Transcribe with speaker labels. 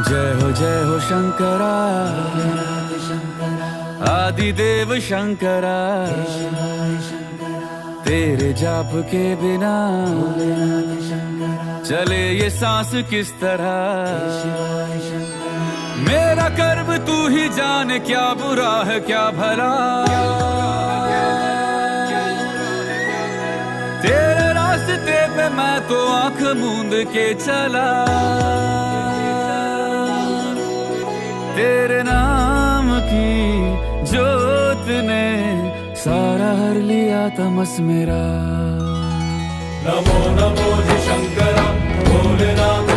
Speaker 1: जय हो शंकरा, आदिदेव शंकरा। तेरे जाप के बिना चले ये सांस किस तरह। मेरा कर्म तू ही जाने, क्या बुरा है क्या भला। तेरे रास्ते पे मैं तो आंख मूंद के चला। तेरे नाम की जोत ने सारा हर लिया तमस मेरा।
Speaker 2: नमो नमो जी शंकरा भोलेनाथ